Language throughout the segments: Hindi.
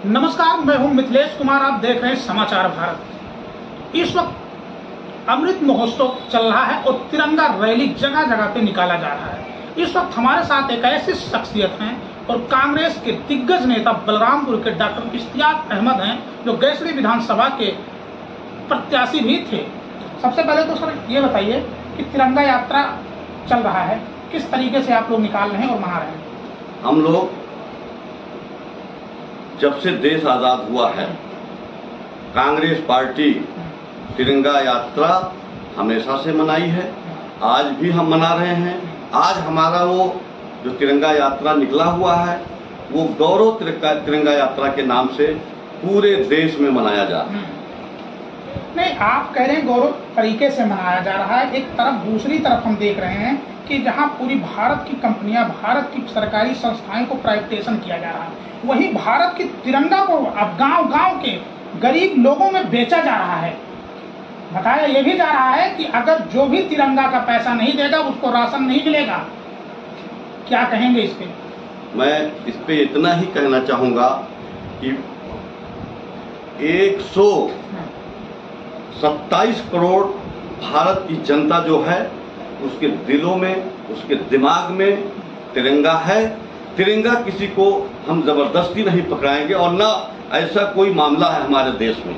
नमस्कार, मैं हूं मिथिलेश कुमार। आप देख रहे हैं समाचार भारत। इस वक्त अमृत महोत्सव चल रहा है और तिरंगा रैली जगह जगह पे निकाला जा रहा है। इस वक्त हमारे साथ एक ऐसी शख्सियत हैं और कांग्रेस के दिग्गज नेता बलरामपुर के डॉक्टर इश्तियाक अहमद हैं, जो गैसड़ी विधानसभा के प्रत्याशी भी थे। सबसे पहले तो सर ये बताइए कि तिरंगा यात्रा चल रहा है, किस तरीके से आप लोग निकाल रहे हैं और मना रहे हैं? हम लोग जब से देश आजाद हुआ है, कांग्रेस पार्टी तिरंगा यात्रा हमेशा से मनाई है, आज भी हम मना रहे हैं। आज हमारा वो जो तिरंगा यात्रा निकला हुआ है वो गौरव तिरंगा यात्रा के नाम से पूरे देश में मनाया जा रहा है। नहीं, आप कह रहे हैं गौरव तरीके से मनाया जा रहा है एक तरफ, दूसरी तरफ हम देख रहे हैं कि जहां पूरी भारत की कंपनियां, भारत की सरकारी संस्थाएं को प्राइवेटाइजेशन किया जा रहा है, वही भारत की तिरंगा को अब गांव-गांव के गरीब लोगों में बेचा जा रहा है। बताया ये भी जा रहा है कि अगर जो भी तिरंगा का पैसा नहीं देगा उसको राशन नहीं मिलेगा। क्या कहेंगे इस पे? मैं इस पे इतना ही कहना चाहूंगा कि 127 करोड़ भारत की जनता जो है उसके दिलों में, उसके दिमाग में तिरंगा है। तिरंगा किसी को हम जबरदस्ती नहीं पकड़ाएंगे और ना ऐसा कोई मामला है हमारे देश में।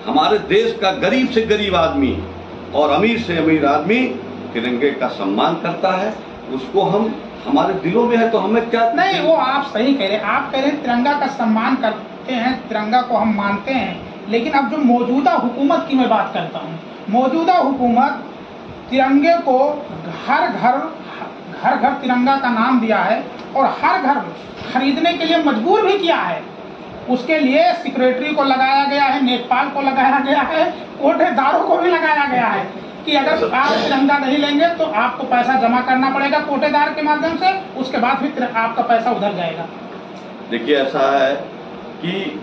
हमारे देश का गरीब से गरीब आदमी और अमीर से अमीर आदमी तिरंगे का सम्मान करता है, उसको हम हमारे दिलों में है तो हमें क्या नहीं, वो आप सही कह रहे हैं। आप कह रहे हैं तिरंगा का सम्मान करते हैं, तिरंगा को हम मानते हैं, लेकिन अब जो मौजूदा हुकूमत की मैं बात करता हूँ, मौजूदा हुकूमत तिरंगे को घर घर तिरंगा का नाम दिया है और हर घर खरीदने के लिए मजबूर भी किया है। उसके लिए सेक्रेटरी को लगाया गया है, नेकपाल को लगाया गया है, कोटेदारों को भी लगाया गया है कि अगर आप तिरंगा नहीं लेंगे तो आपको पैसा जमा करना पड़ेगा कोटेदार के माध्यम से, उसके बाद फिर आपका पैसा उधर जाएगा। देखिए, ऐसा है कि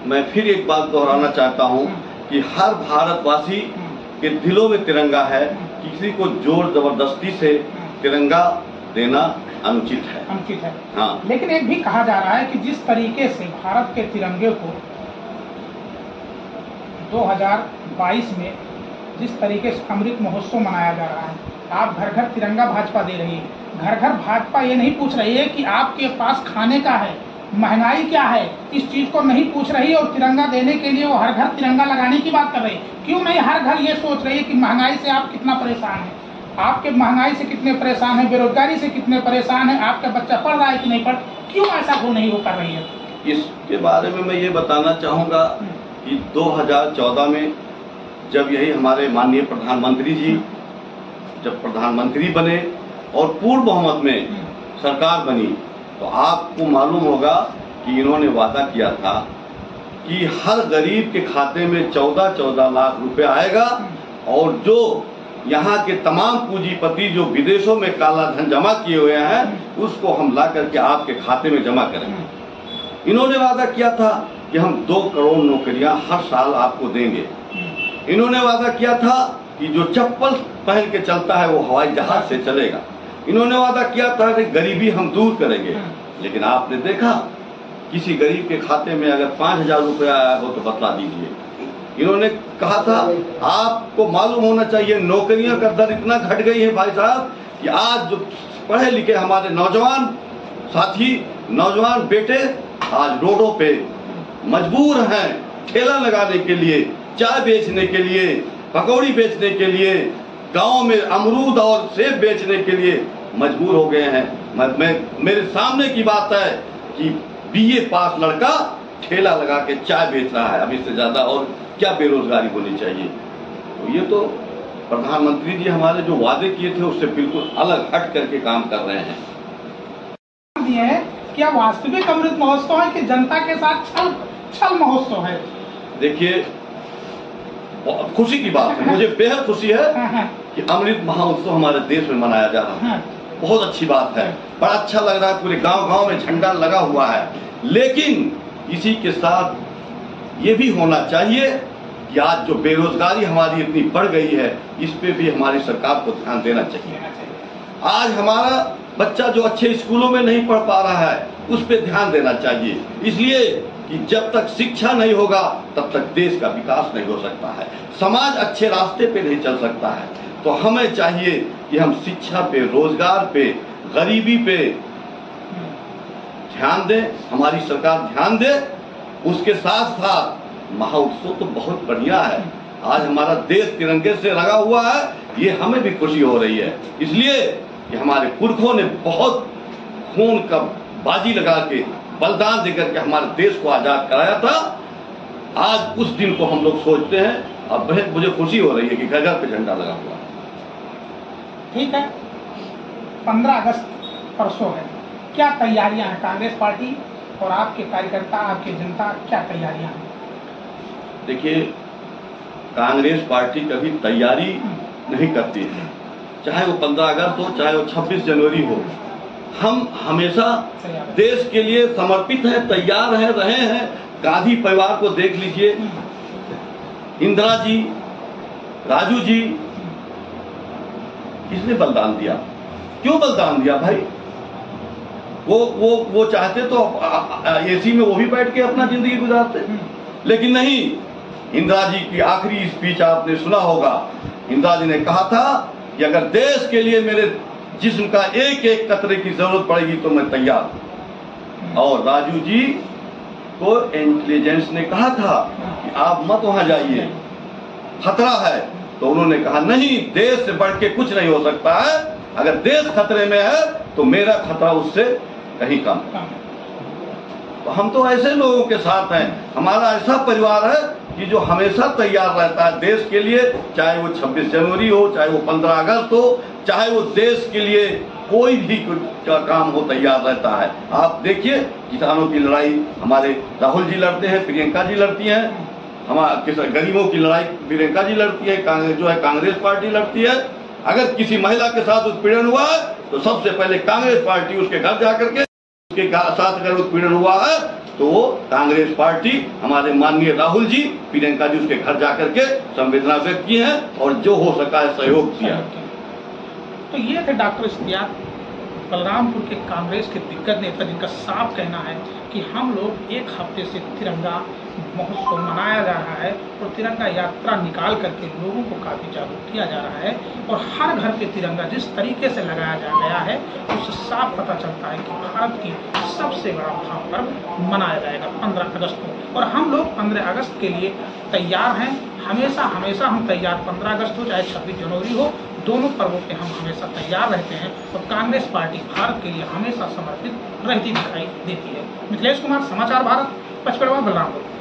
मैं फिर एक बात दोहराना चाहता हूं कि हर भारतवासी के दिलों में तिरंगा है, किसी को जोर जबरदस्ती से तिरंगा देना अनुचित है। हाँ। लेकिन एक भी कहा जा रहा है कि जिस तरीके से भारत के तिरंगे को 2022 में जिस तरीके से अमृत महोत्सव मनाया जा रहा है, आप घर घर तिरंगा भाजपा दे रही है। घर घर भाजपा ये नहीं पूछ रही है कि आपके पास खाने का है, महंगाई क्या है, इस चीज को नहीं पूछ रही है और तिरंगा देने के लिए वो हर घर तिरंगा लगाने की बात कर रही है। क्यों नहीं हर घर ये सोच रही है कि महंगाई से आप कितना परेशान है, आपके महंगाई से कितने परेशान है, बेरोजगारी से कितने परेशान है, आपका बच्चा पढ़ रहा है कि नहीं पढ़, क्यों ऐसा वो नहीं वो कर रही है? इसके बारे में मैं ये बताना चाहूंगा कि 2014 में जब यही हमारे माननीय प्रधानमंत्री जी जब प्रधानमंत्री बने और पूर्ण बहुमत में सरकार बनी, तो आपको मालूम होगा कि इन्होंने वादा किया था कि हर गरीब के खाते में 14-14 लाख रुपए आएगा और जो यहाँ के तमाम पूंजीपति जो विदेशों में काला धन जमा किए हुए हैं उसको हम ला करके आपके खाते में जमा करेंगे। इन्होंने वादा किया था कि हम 2 करोड़ नौकरियां हर साल आपको देंगे। इन्होंने वादा किया था कि जो चप्पल पहन के चलता है वो हवाई जहाज से चलेगा। इन्होंने वादा किया था कि गरीबी हम दूर करेंगे। लेकिन आपने देखा किसी गरीब के खाते में अगर 5,000 रुपया आया हो तो बतला दीजिए। इन्होंने कहा था, आपको मालूम होना चाहिए नौकरियों का दर इतना घट गई है भाई साहब कि आज जो पढ़े लिखे हमारे नौजवान साथी, नौजवान बेटे आज रोडों पे मजबूर हैं ठेला लगाने के लिए, चाय बेचने के लिए, पकौड़ी बेचने के लिए, गांव में अमरूद और सेब बेचने के लिए मजबूर हो गए हैं। मेरे सामने की बात है कि BA पास लड़का ठेला लगा के चाय बेच रहा है। अब इससे ज्यादा और क्या बेरोजगारी होनी चाहिए? तो ये तो प्रधानमंत्री जी हमारे जो वादे किए थे उससे बिल्कुल अलग हट करके काम कर रहे हैं। क्या वास्तविक अमृत महोत्सव है कि जनता के साथ छल महोत्सव है? देखिए, खुशी की बात है, मुझे बेहद खुशी है कि अमृत महोत्सव हमारे देश में मनाया जा रहा है। बहुत अच्छी बात है, बड़ा अच्छा लग रहा है, पूरे गांव-गांव में झंडा लगा हुआ है। लेकिन इसी के साथ ये भी होना चाहिए कि आज जो बेरोजगारी हमारी इतनी बढ़ गई है इस पे भी हमारी सरकार को ध्यान देना चाहिए। आज हमारा बच्चा जो अच्छे स्कूलों में नहीं पढ़ पा रहा है उस पे ध्यान देना चाहिए। इसलिए कि जब तक शिक्षा नहीं होगा तब तक देश का विकास नहीं हो सकता है, समाज अच्छे रास्ते पे नहीं चल सकता है। तो हमें चाहिए कि हम शिक्षा पे, रोजगार पे, गरीबी पे ध्यान दें, हमारी सरकार ध्यान दे। उसके साथ साथ महोत्सव तो बहुत बढ़िया है, आज हमारा देश तिरंगे से लगा हुआ है, ये हमें भी खुशी हो रही है, इसलिए कि हमारे पुरखों ने बहुत खून का बाजी लगा के, बलिदान देकर के हमारे देश को आजाद कराया था। आज उस दिन को हम लोग सोचते हैं, अब बेहद मुझे खुशी हो रही है कि घर पे झंडा लगा हुआ है। ठीक है, 15 अगस्त परसों है, क्या तैयारियां हैं कांग्रेस पार्टी और आपके कार्यकर्ता, आपकी जनता, क्या तैयारियां हैं? देखिए, कांग्रेस पार्टी कभी तैयारी नहीं करती है, चाहे वो 15 अगस्त हो, चाहे वो 26 जनवरी हो। हम हमेशा देश के लिए समर्पित हैं, तैयार हैं, रहे हैं। गांधी परिवार को देख लीजिए, इंदिरा जी, राजू जी, किसने बलिदान दिया? क्यों बलिदान दिया भाई? वो चाहते तो एसी में वो भी बैठ के अपना जिंदगी गुजारते, लेकिन नहीं। इंदिरा जी की आखिरी स्पीच आपने सुना होगा, इंदिरा जी ने कहा था कि अगर देश के लिए मेरे जिस्म का एक एक कतरे की जरूरत पड़ेगी तो मैं तैयार। और राजू जी को इंटेलिजेंस ने कहा था कि आप मत वहां जाइए, खतरा है। तो उन्होंने कहा नहीं, देश से बढ़ के कुछ नहीं हो सकता है, अगर देश खतरे में है तो मेरा खतरा उससे कहीं कम। तो हम तो ऐसे लोगों के साथ हैं, हमारा ऐसा परिवार है कि जो हमेशा तैयार रहता है देश के लिए, चाहे वो 26 जनवरी हो, चाहे वो 15 अगस्त हो, चाहे वो देश के लिए कोई भी का काम हो, तैयार रहता है। आप देखिए, किसानों की लड़ाई हमारे राहुल जी लड़ते हैं, प्रियंका जी लड़ती हैं, हमारे गरीबों की लड़ाई प्रियंका जी लड़ती है, कांग्रेस पार्टी लड़ती है। अगर किसी महिला के साथ उत्पीड़न हुआ है तो सबसे पहले कांग्रेस पार्टी उसके घर जाकर के, उसके साथ अगर उत्पीड़न हुआ है तो वो कांग्रेस पार्टी, हमारे माननीय राहुल जी, प्रियंका जी उसके घर जाकर के संवेदना व्यक्त की है और जो हो सका है सहयोग किया। तो ये थे डॉक्टर इश्तियाक, बलरामपुर के कांग्रेस के दिग्गज नेता, जिनका साफ कहना है कि हम लोग एक हफ्ते से तिरंगा महोत्सव मनाया जा रहा है और तिरंगा यात्रा निकाल करके लोगों को काफ़ी जागरूक किया जा रहा है, और हर घर पे तिरंगा जिस तरीके से लगाया जा गया है उससे साफ पता चलता है कि भारत की सबसे बड़ा महापर्व मनाया जाएगा 15 अगस्त को। और हम लोग 15 अगस्त के लिए तैयार हैं, हमेशा हमेशा हम तैयार, 15 अगस्त हो चाहे 26 जनवरी हो, दोनों पर्वों पे हम हमेशा तैयार रहते हैं। और कांग्रेस पार्टी भारत के लिए हमेशा समर्पित रहती दिखाई देती है। मिथिलेश कुमार, समाचार भारत, पचपेड़वा, बलरामपुर।